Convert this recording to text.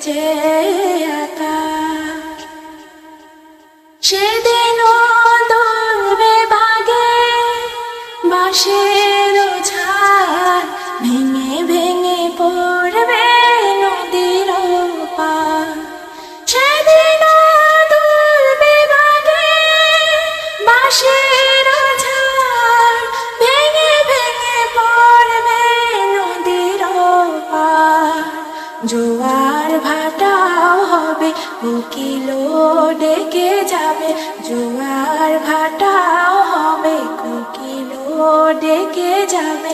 যে একা। সেদিনও দুলবে বাগে বাঁশের ঝাড়, ভেঙে ভেঙে পড়বে নদীর পার। সেদিনও দুলবে বাগে বাঁশের ঝাড়, ভেঙে ভেঙে পড়বে নদীর পার। জোয়ার ভাটাও হবে, কোকিলও ডেকে যাবে। জোয়ার ভাটাও হবে, কোকিলও ডেকে যাবে।